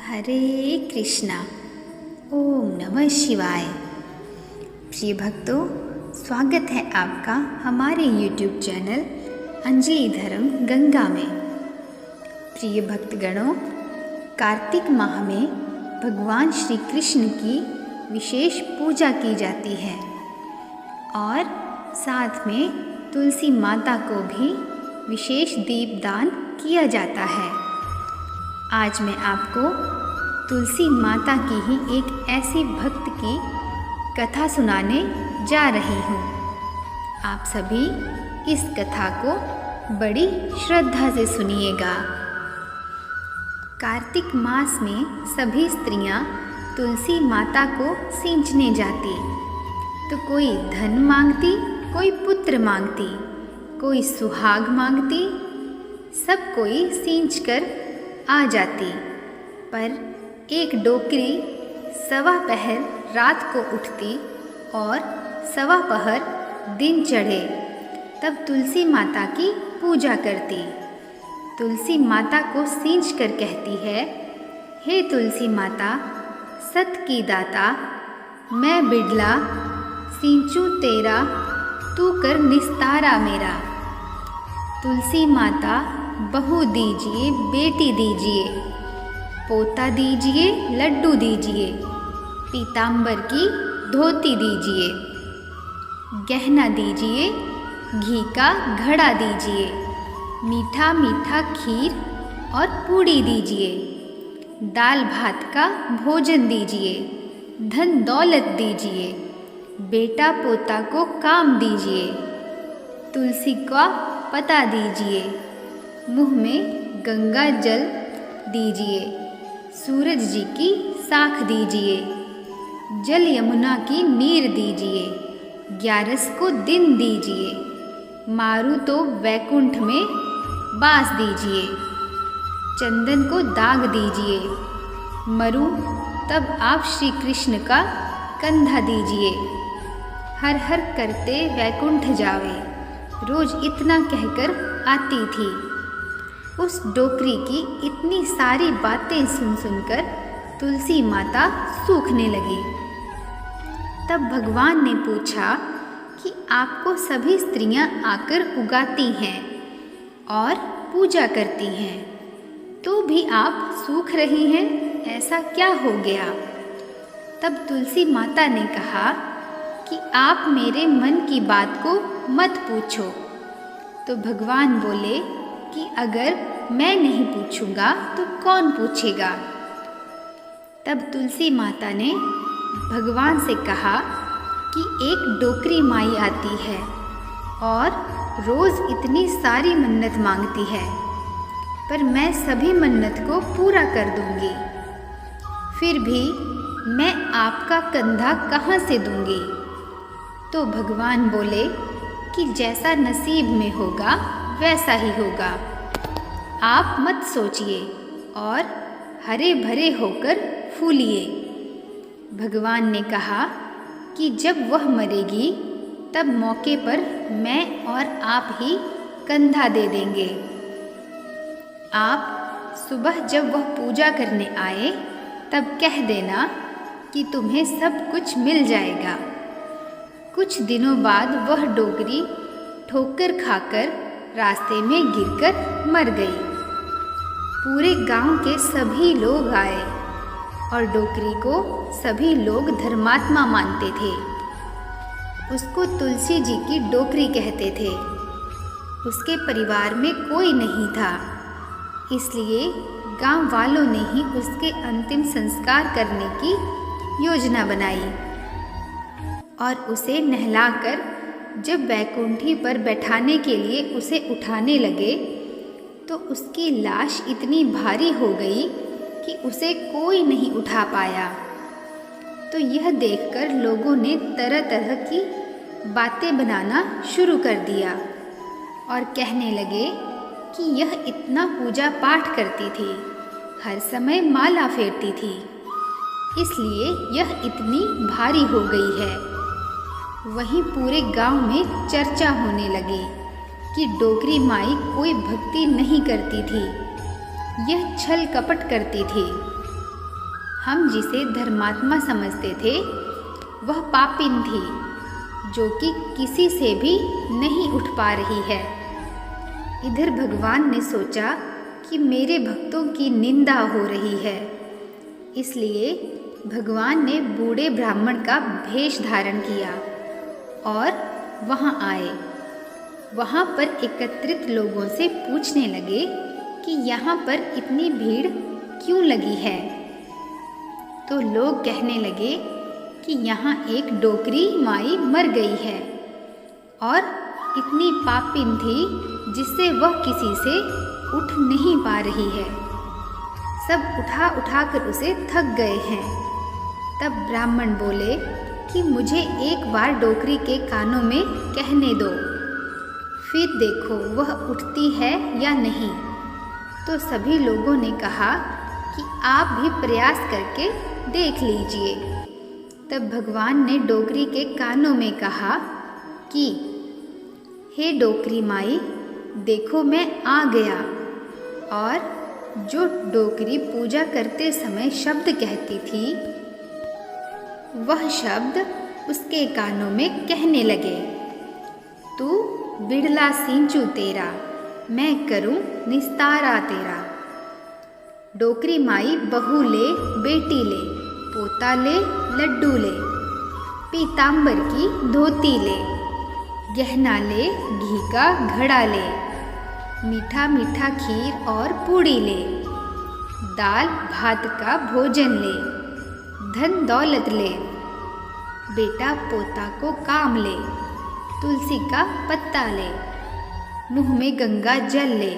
हरे कृष्णा। ओम नमः शिवाय। प्रिय भक्तों, स्वागत है आपका हमारे YouTube चैनल अंजलि धर्म गंगा में। प्रिय भक्तगणों, कार्तिक माह में भगवान श्री कृष्ण की विशेष पूजा की जाती है और साथ में तुलसी माता को भी विशेष दीपदान किया जाता है। आज मैं आपको तुलसी माता की ही एक ऐसी भक्त की कथा सुनाने जा रही हूँ। आप सभी इस कथा को बड़ी श्रद्धा से सुनिएगा। कार्तिक मास में सभी स्त्रियाँ तुलसी माता को सींचने जाती, तो कोई धन मांगती, कोई पुत्र मांगती, कोई सुहाग मांगती, सब कोई सींच कर आ जाती। पर एक डोकरी सवा पहर रात को उठती और सवा पहर दिन चढ़े तब तुलसी माता की पूजा करती। तुलसी माता को सींच कर कहती है, हे तुलसी माता, सत की दाता, मैं बिड़ला सींचूं तेरा, तू कर निस्तारा मेरा। तुलसी माता, बहू दीजिए, बेटी दीजिए, पोता दीजिए, लड्डू दीजिए, पीतांबर की धोती दीजिए, गहना दीजिए, घी का घड़ा दीजिए, मीठा मीठा खीर और पूड़ी दीजिए, दाल भात का भोजन दीजिए, धन दौलत दीजिए, बेटा पोता को काम दीजिए, तुलसी का पता दीजिए, मुँह में गंगा जल दीजिए, सूरज जी की साख दीजिए, जल यमुना की नीर दीजिए, 11 को दिन दीजिए, मारू तो वैकुंठ में बास दीजिए, चंदन को दाग दीजिए, मरूं तब आप श्री कृष्ण का कंधा दीजिए, हर हर करते वैकुंठ जावे, रोज इतना कहकर आती थी। उस डोकरी की इतनी सारी बातें सुन सुनकर तुलसी माता सूखने लगी। तब भगवान ने पूछा कि आपको सभी स्त्रियां आकर उगाती हैं और पूजा करती हैं, तो भी आप सूख रही हैं, ऐसा क्या हो गया? तब तुलसी माता ने कहा कि आप मेरे मन की बात को मत पूछो। तो भगवान बोले कि अगर मैं नहीं पूछूंगा तो कौन पूछेगा? तब तुलसी माता ने भगवान से कहा कि एक डोकरी माई आती है और रोज़ इतनी सारी मन्नत मांगती है, पर मैं सभी मन्नत को पूरा कर दूंगी, फिर भी मैं आपका कंधा कहाँ से दूंगी? तो भगवान बोले कि जैसा नसीब में होगा वैसा ही होगा, आप मत सोचिए और हरे भरे होकर फूलिए। भगवान ने कहा कि जब वह मरेगी तब मौके पर मैं और आप ही कंधा दे देंगे। आप सुबह जब वह पूजा करने आए तब कह देना कि तुम्हें सब कुछ मिल जाएगा। कुछ दिनों बाद वह डोकरी ठोकर खाकर रास्ते में गिरकर मर गई। पूरे गांव के सभी लोग आए और डोकरी को सभी लोग धर्मात्मा मानते थे। उसको तुलसी जी की डोकरी कहते थे। उसके परिवार में कोई नहीं था, इसलिए गांव वालों ने ही उसके अंतिम संस्कार करने की योजना बनाई और उसे नहलाकर जब वैकुंठी पर बैठाने के लिए उसे उठाने लगे तो उसकी लाश इतनी भारी हो गई कि उसे कोई नहीं उठा पाया। तो यह देखकर लोगों ने तरह तरह की बातें बनाना शुरू कर दिया और कहने लगे कि यह इतना पूजा पाठ करती थी, हर समय माला फेरती थी, इसलिए यह इतनी भारी हो गई है। वहीं पूरे गांव में चर्चा होने लगी कि डोकरी माई कोई भक्ति नहीं करती थी, यह छल कपट करती थी। हम जिसे धर्मात्मा समझते थे वह पापिन थी, जो कि किसी से भी नहीं उठ पा रही है। इधर भगवान ने सोचा कि मेरे भक्तों की निंदा हो रही है, इसलिए भगवान ने बूढ़े ब्राह्मण का भेष धारण किया और वहाँ आए। वहाँ पर एकत्रित लोगों से पूछने लगे कि यहाँ पर इतनी भीड़ क्यों लगी है। तो लोग कहने लगे कि यहाँ एक डोकरी माई मर गई है और इतनी पापिन थी जिससे वह किसी से उठ नहीं पा रही है। सब उठा उठा कर उसे थक गए हैं। तब ब्राह्मण बोले कि मुझे एक बार डोकरी के कानों में कहने दो, फिर देखो वह उठती है या नहीं। तो सभी लोगों ने कहा कि आप भी प्रयास करके देख लीजिए। तब भगवान ने डोकरी के कानों में कहा कि हे डोकरी माई, देखो मैं आ गया। और जो डोकरी पूजा करते समय शब्द कहती थी, वह शब्द उसके कानों में कहने लगे, तू बिड़ला सींचू तेरा, मैं करूं निस्तारा तेरा। डोकरी माई बहू ले, बेटी ले, पोता ले, लड्डू ले, पीतांबर की धोती ले, गहना ले, घी का घड़ा ले, मीठा मीठा खीर और पूड़ी ले, दाल भात का भोजन ले, धन दौलत ले, बेटा पोता को काम ले, तुलसी का पत्ता ले, मुँह में गंगा जल ले,